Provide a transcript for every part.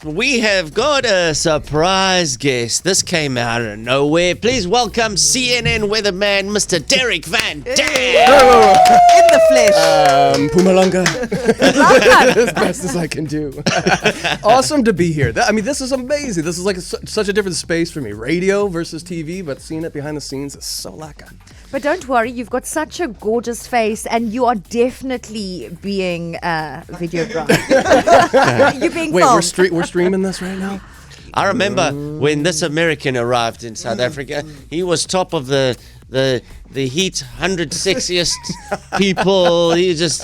We have got a surprise guest. This came out of nowhere. Please welcome CNN weatherman, Mr. Derek Van Dam. In the flesh. 𝗶𝗶𝗀𝗶𝗴𝗶 as best as I can do. Awesome to be here. This is amazing. This is like such a different space for me. Radio versus TV, but seeing it behind the scenes is so lekker. But don't worry, you've got such a gorgeous face and you are definitely being videographed. You're being Wait, filmed. we're streaming this right now? I remember when this American arrived in South Africa, he was top of the Heat 100 sexiest people. He just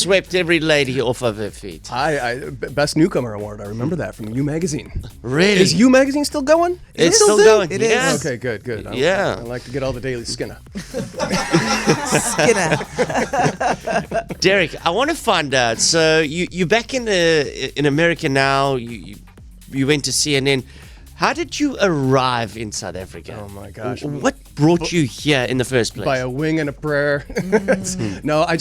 swept every lady off of her feet. Best Newcomer Award. I remember that from You Magazine. Really? Is You Magazine still going? It's still going. It yeah. is. Okay, good. Yeah. I like to get all the daily skinner. Skinner. Derek, I want to find out. So you're back in America now. You went to CNN. How did you arrive in South Africa? Oh my gosh. What brought you here in the first place? By a wing and a prayer. No, I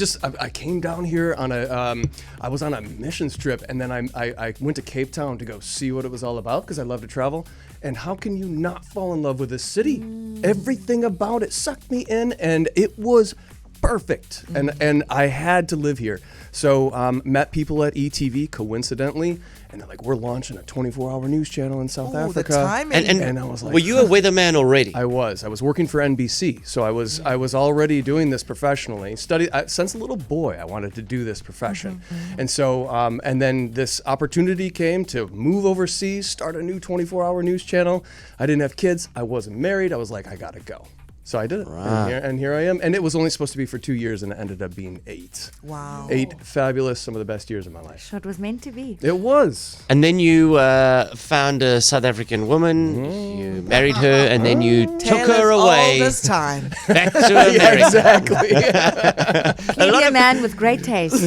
came down here on I was on a missions trip, and then I went to Cape Town to go see what it was all about because I love to travel. And how can you not fall in love with this city? Everything about it sucked me in, and it was perfect. And I had to live here. So met people at ETV coincidentally, and they're like, we're launching a 24-hour news channel in South Africa. The timing. And I was like, were you a weatherman already? I was working for NBC, so I was already doing this professionally. Since a little boy, I wanted to do this profession, and so and then this opportunity came to move overseas, start a new 24-hour news channel. I didn't have kids, I wasn't married. I was like, I gotta go. So I did it, and here I am. And it was only supposed to be for 2 years, and it ended up being 8. Wow. 8 fabulous, some of the best years of my life. So it was meant to be. It was. And then you found a South African woman, you married her, and then you took her away all this time. back to America. Exactly. Clearly a man with great taste.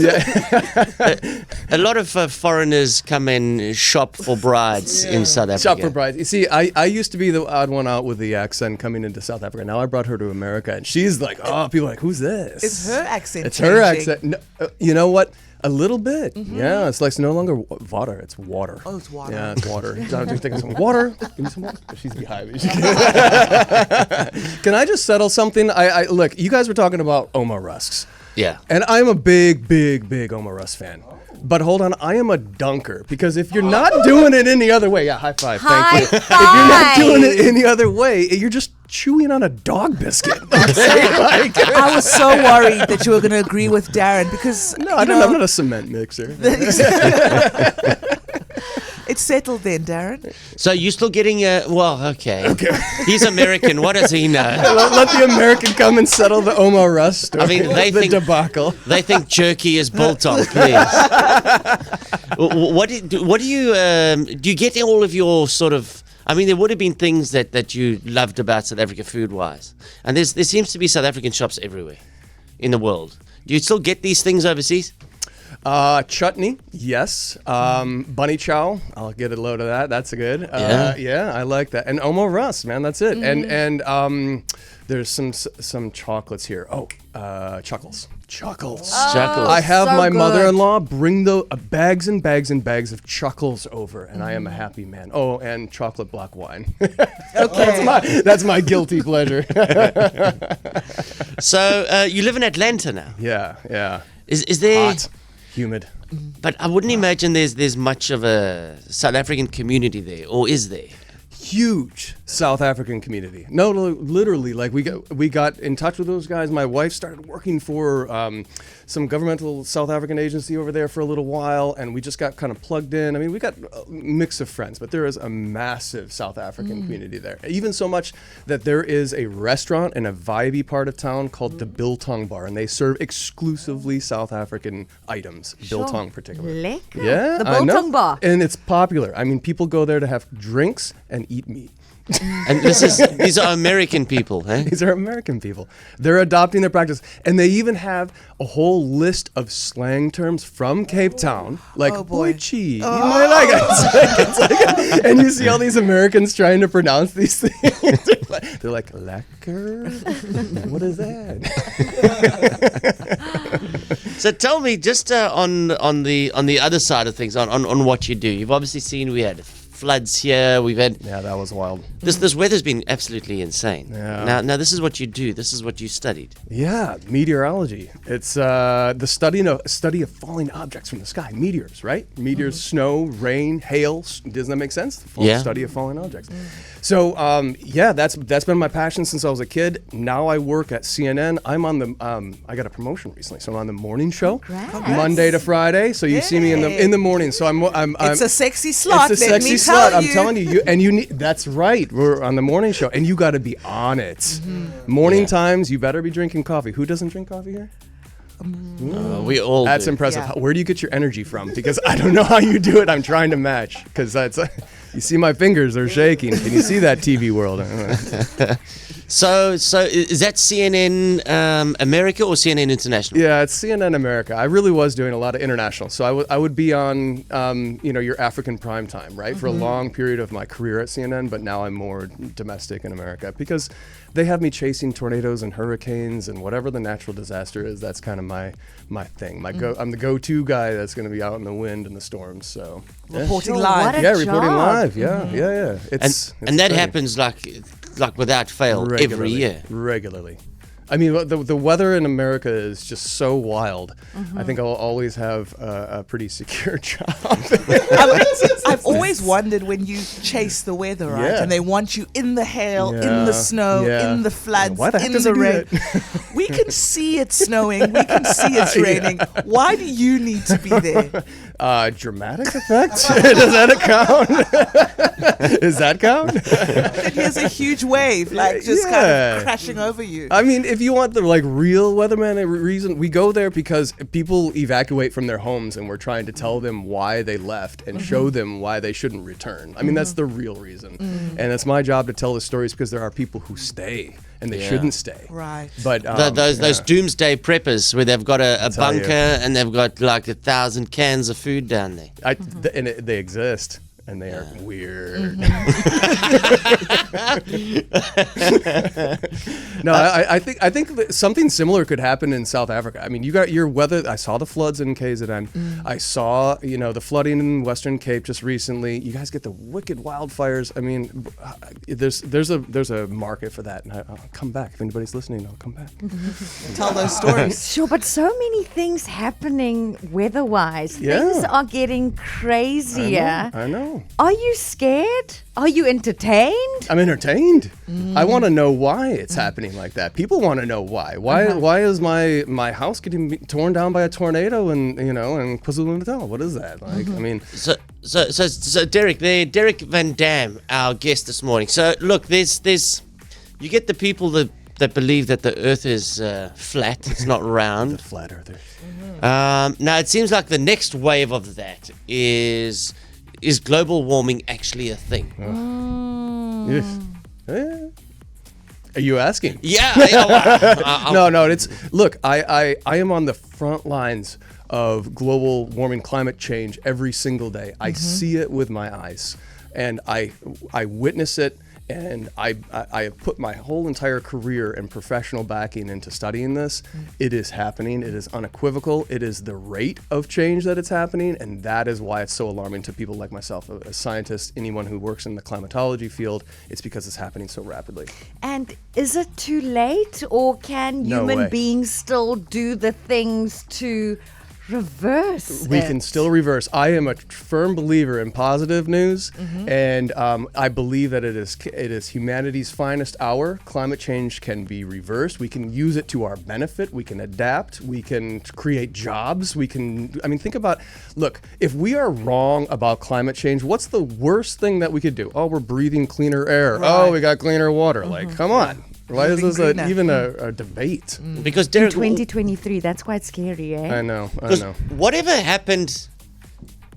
A lot of foreigners come and shop for brides in South Africa. Shop for brides. You see, I used to be the odd one out with the accent coming into South Africa. Now I brought her to America, and she's like, oh, people are like, who's this? It's her accent. It's her accent. No, you know what? A little bit. Yeah, it's like it's no longer water. It's water. Oh, it's water. Yeah, it's water. I'm just taking some water. Give me some water. She's behind me. Can I just settle something? Look, you guys were talking about Oma Rusks. Yeah. And I'm a big Oma Rusk fan. But hold on, I am a dunker, because if you're not doing it any other way, high five, thank you. If you're not doing it any other way, you're just chewing on a dog biscuit. I was so worried that you were going to agree with Darren because I'm not a cement mixer. It's settled then, Darren. So you're still getting okay. He's American. What does he know? Let the American come and settle the Oma Rusk story. I mean, they the think debacle. They think jerky is biltong. Please. What do you get all of your sort of? I mean, there would have been things that you loved about South Africa food-wise, and there seems to be South African shops everywhere in the world. Do you still get these things overseas? Chutney, yes. Bunny chow, I'll get a load of that. That's good. Yeah, I like that. And Oma Rusk, man, that's it. And there's some chocolates here. Chuckles. Chuckles. I have so my good. mother-in-law bring the bags and bags and bags of chuckles over, and I am a happy man. Oh, and chocolate black wine. Okay. That's my guilty pleasure. So you live in Atlanta now. Yeah. Is there? Hot, humid. But I wouldn't imagine there's much of a South African community there, or is there? Huge South African community. No, literally, like we got in touch with those guys. My wife started working for some governmental South African agency over there for a little while, and we just got kind of plugged in. I mean, we got a mix of friends, but there is a massive South African community there. Even so much that there is a restaurant in a vibey part of town called the Biltong Bar, and they serve exclusively South African items, biltong particularly. Lekker. Yeah, The I know. Biltong Bar. And it's popular. I mean, people go there to have drinks and eat meat. And these are American people, eh? These are American people. They're adopting their practice. And they even have a whole list of slang terms from Cape Town, like 𝗶𝗶𝗴𝗶𝗴𝗶. And you see all these Americans trying to pronounce these things. They're like, lekker? What is that? So tell me, just on the other side of things, on what you do. You've obviously seen we had floods here. We've had That was wild. this weather's been absolutely insane. Yeah. Now this is what you do. This is what you studied. Yeah, meteorology. It's the study of falling objects from the sky. Meteors, right? Meteors, snow, rain, hail. Doesn't that make sense? The study of falling objects. So that's been my passion since I was a kid. Now I work at CNN. I'm on the I got a promotion recently, so I'm on the morning show, Monday to Friday. So you see me in the morning. So I'm It's a sexy slot. It's a sexy slot. I'm telling you, and you need. That's right. We're on the morning show, and you got to be on it. Morning times, you better be drinking coffee. Who doesn't drink coffee here? We all. That's do. impressive. Yeah. Where do you get your energy from? Because I don't know how you do it. I'm trying to match. Because that's. You see my fingers, they're shaking. Can you see that, TV world? So is that CNN America or CNN International? Yeah, it's CNN America. I really was doing a lot of international. So I would be on, your African prime time, right? For a long period of my career at CNN, but now I'm more domestic in America because they have me chasing tornadoes and hurricanes and whatever the natural disaster is. That's kind of my thing. I'm the go-to guy that's going to be out in the wind and the storms. So Reporting Sure, live. what a reporting job. live. Yeah. It's And that great. happens like without fail every year. Regularly. I mean, the weather in America is just so wild. I think I'll always have a pretty secure job. I've always wondered when you chase the weather, right? Yeah. And they want you in the hail, in the Yeah. snow, Yeah. in the floods, Why the heck in does the it do rain. that? We can see it snowing. We can see it's raining. Why do you need to be there? Dramatic effect? Does that count? Does that count? And here's a huge wave, like just kind Yeah. of crashing over you. I mean, if you want the real weatherman reason, we go there because people evacuate from their homes, and we're trying to tell them why they left and show them why they shouldn't return. I mean, that's the real reason, and it's my job to tell the stories because there are people who stay and they shouldn't stay. Right. But Those doomsday preppers where they've got a tell you. bunker and they've got like 1,000 cans of food down there. they exist. And they are weird. No, I think that something similar could happen in South Africa. I mean, you got your weather. I saw the floods in KZN. I saw the flooding in Western Cape just recently. You guys get the wicked wildfires. I mean, there's a market for that. And I'll come back if anybody's listening. I'll come back. Tell those stories. Sure, but so many things happening weather-wise. Yeah. Things are getting crazier. I know. Are you scared? Are you entertained? I'm entertained. I want to know why it's happening like that. People want to know why. Why is my house getting torn down by a tornado and 𝗶𝗶𝗴𝗶𝗴𝗶? What is that? Like, I mean, So Derek Van Dam, our guest this morning. So look, there's you get the people that believe that the Earth is flat, it's not round. the flat earthers. Now it seems like the next wave of that is global warming actually a thing? Yes. Are you asking? Yeah. No. It's look. I am on the front lines of global warming, climate change every single day. I see it with my eyes, and I witness it. And I have put my whole entire career and professional backing into studying this. It is happening. It is unequivocal. It is the rate of change that it's happening, and that is why it's so alarming to people like myself, a scientist, anyone who works in the climatology field. It's because it's happening so rapidly. And is it too late, or can No human way. beings still do the things to reverse We it? can still reverse. I am a firm believer in positive news, and I believe that it is humanity's finest hour. Climate change can be reversed. We can use it to our benefit. We can adapt. We can create jobs. Think about, look, if we are wrong about climate change, what's the worst thing that we could do? Oh, we're breathing cleaner air. Right. Oh, we got cleaner water. Like, come on. Why is this Living greener. even a debate? Because In Derek, 2023, that's quite scary, eh? I know. whatever happened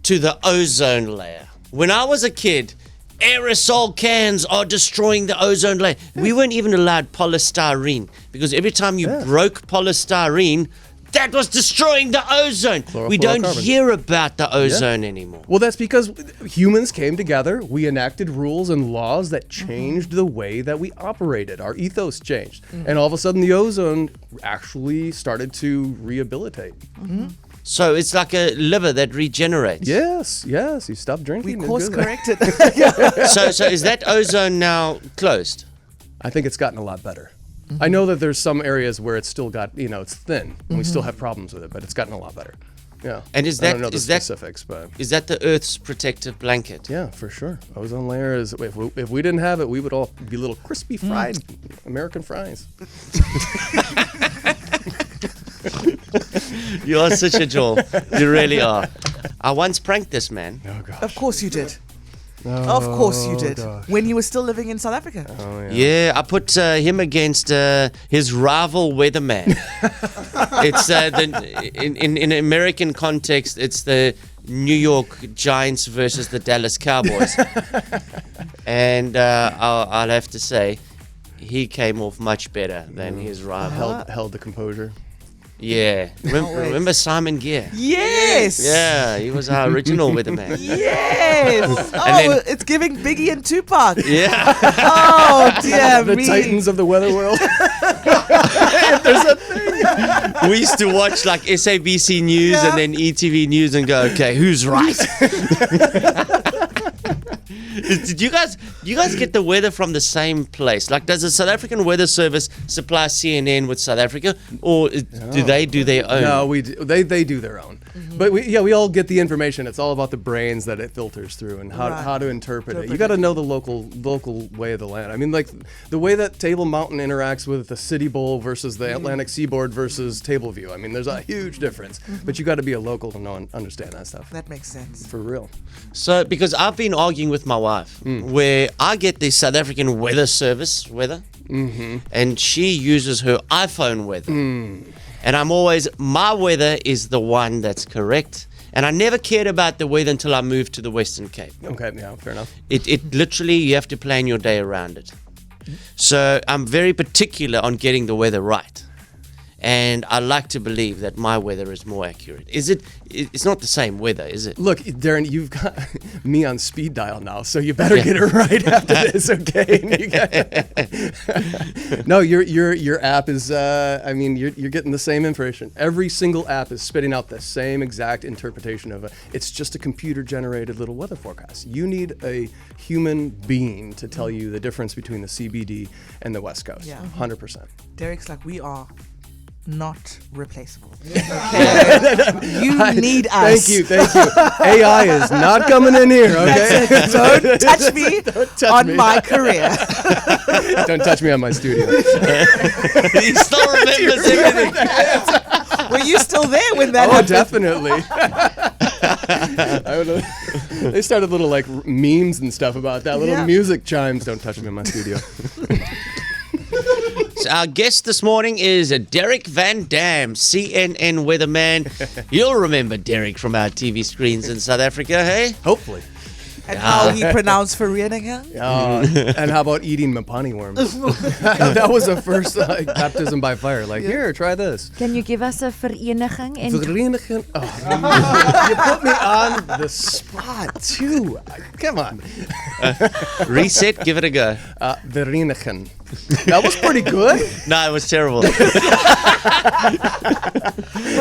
to the ozone layer? When I was a kid, aerosol cans are destroying the ozone layer. We weren't even allowed polystyrene because every time you broke polystyrene, that was destroying the ozone. We don't hear about the ozone anymore. Well, that's because humans came together. We enacted rules and laws that changed the way that we operated. Our ethos changed. And all of a sudden, the ozone actually started to rehabilitate. So it's like a liver that regenerates. Yes. You stop drinking. We course corrected. So is that ozone now closed? I think it's gotten a lot better. I know that there's some areas where it's still got, it's thin, and we still have problems with it, but it's gotten a lot better. Yeah. And is I that don't know the is that specifics, but is that the Earth's protective blanket? yeah, for sure. Ozone layer is. If we didn't have it, we would all be little crispy fried American fries. You are such a jewel. You really are. I once pranked this man. Oh gosh. Of course you did. Of course you did. gosh. When he was still living in South Africa. Oh yeah. Yeah, I put him against his rival Weatherman. It's in American context, it's the New York Giants versus the Dallas Cowboys. And I'll have to say, he came off much better than his rival. Held the composure. Yeah. Remember 𝗧𝗵𝗶𝗀𝗶? Yes. Yeah, he was our original Weatherman. Yes. then- It's giving Biggie and Tupac. Yeah. Oh dear The me. titans of the weather world. We used to watch like SABC News Yeah. and then ETV News and go, okay, who's right? Did you guys get the weather from the same place? Like, does the South African Weather Service supply CNN with South Africa, or do they do their own? No, we do. They do their own. But we all get the information. It's all about the brains that it filters through and how to interpret it. You got to know the local way of the land. I mean, like the way that Table Mountain interacts with the City Bowl versus the Atlantic Seaboard versus Table View. I mean, there's a huge difference. But you got to be a local to understand that stuff. That makes sense. For real. So, because I've been arguing with my wife, where I get the South African Weather Service weather, and she uses her iPhone weather. And I'm always, my weather is the one that's correct. And I never cared about the weather until I moved to the Western Cape. Okay, yeah, fair enough. It literally, you have to plan your day around it. So I'm very particular on getting the weather right. And I like to believe that my weather is more accurate. It's not the same weather, is it? Look, Darren, you've got me on speed dial now, so you better get it right after this, okay? No, your app is. I mean, you're getting the same information. Every single app is spitting out the same exact interpretation of it. It's just a computer-generated little weather forecast. You need a human being to tell you the difference between the CBD and the West Coast. Yeah. 100%. Derek's like, we are not replaceable. Okay. You need us. Thank you. AI is not coming in here, okay? Don't touch me on my career. Don't touch me on my studio. He still remembers everything. Were you still there when that Oh, happened? definitely. I don't know. They started little like memes and stuff about that. Little music chimes. Don't touch me in my studio. So our guest this morning is Derek Van Dam, CNN weatherman. You'll remember Derek from our TV screens in South Africa, hey? Hopefully. And how he pronounced Vereniging? And how about eating 𝗵𝗶𝗶𝗶𝗶 worms? That was the first baptism by fire. Like, here, try this. Can you give us a vereniging? Vereniging. Oh, you put me on the spot, too. Come on. Reset, give it a go. Vereniging. That was pretty good. No, it was terrible. But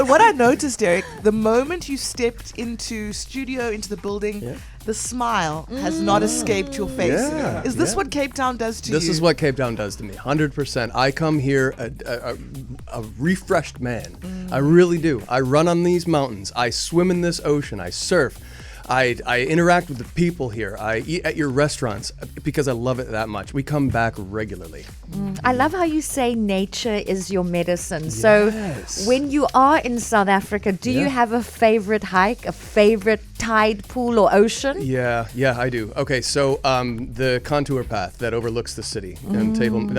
what I noticed, Derek, the moment you stepped into the building, the smile has not escaped your face. Yeah, Is this what Cape Town does to you? This is what Cape Town does to me, 100%. I come here a refreshed man. I really do. I run on these mountains. I swim in this ocean. I surf. I interact with the people here. I eat at your restaurants because I love it that much. We come back regularly. I love how you say nature is your medicine. So when you are in South Africa, do you have a favorite hike, a favorite tide pool or ocean? Yeah, I do. Okay, so the contour path that overlooks the city and kind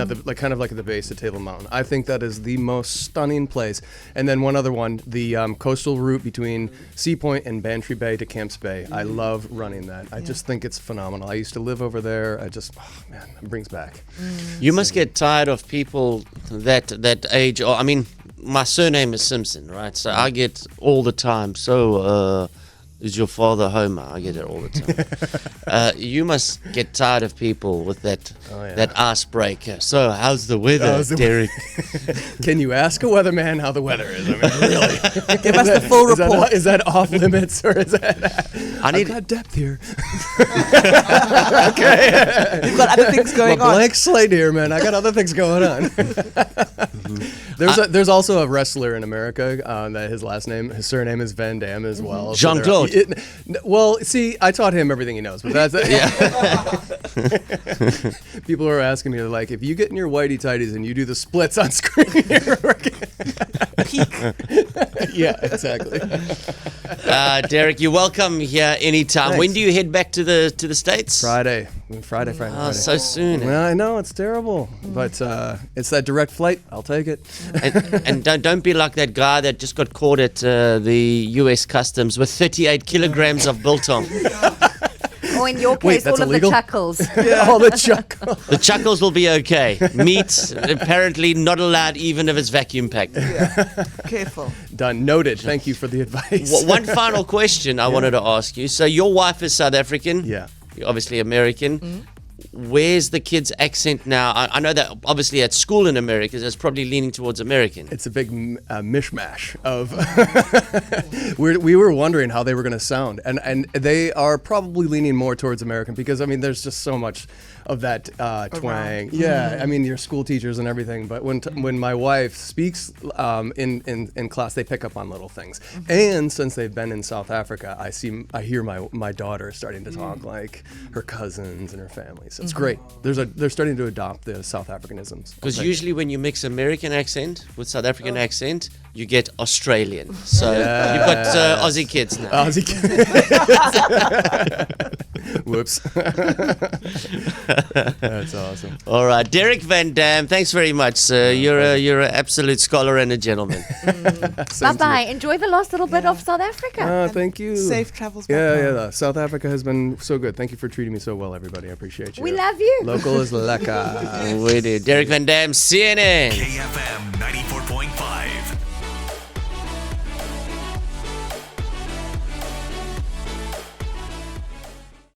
of like at the base of Table Mountain. I think that is the most stunning place. And then one other one, the coastal route between Sea Point and Bantry Bay to Camps Bay. day. I love running that. I just think it's phenomenal. I used to live over there. It brings back. You must get tired of people that age. Or, I mean, my surname is Simpson, right? So I get all the time. So, is your father Homer? I get it all the time. You must get tired of people with that icebreaker. So, how's the weather, Derek? Can you ask a weatherman how the weather is? I mean, really? Give us the full report. Is that off limits or is that? I've got depth here. Okay. You've got other things going on. Blank slate here, man. I got other things going on. There's also a wrestler in America that his surname is Van Dam as well. Jean-Claude. Well, see, I taught him everything he knows, but that's people are asking me, they're like, if you get in your whitey tighties and you do the splits on screen, you're working. Peak. Yeah, exactly. Derek, you're welcome here anytime. Thanks. When do you head back to the States? Friday. Friday. Oh, so soon. Well, I know it's terrible, but it's that direct flight. I'll take it. And don't be like that guy that just got caught at the U.S. Customs with 38 kilograms of biltong. Or in your case, all illegal? of the chuckles. All the chuckles. The chuckles will be okay. Meat, apparently not allowed even if it's vacuum packed. Yeah. Careful. Done. Noted. Thank you for the advice. One final question I wanted to ask you. So your wife is South African. Yeah. You're obviously American. Where's the kid's accent now? I know that obviously at school in America, it's probably leaning towards American. It's a big mishmash of. We were wondering how they were going to sound, and they are probably leaning more towards American because I mean, there's just so much of that twang. Yeah, I mean, your school teachers and everything. But when my wife speaks in class, they pick up on little things. And since they've been in South Africa, I hear my daughter starting to talk like her cousins and her family. So it's great. They're starting to adopt the South Africanisms. Because usually when you mix American accent with South African accent, you get Australian. So you've got Aussie kids now. Aussie kids. Whoops. That's awesome. All right, Derek Van Dam, thanks very much, sir. You're an absolute scholar and a gentleman. Bye-bye. Enjoy the last little bit of South Africa. Thank you. Safe travels back home. South Africa has been so good. Thank you for treating me so well, everybody. I appreciate you. We love you. Local is lekker. We do. Derek Van Dam, CNN. KFM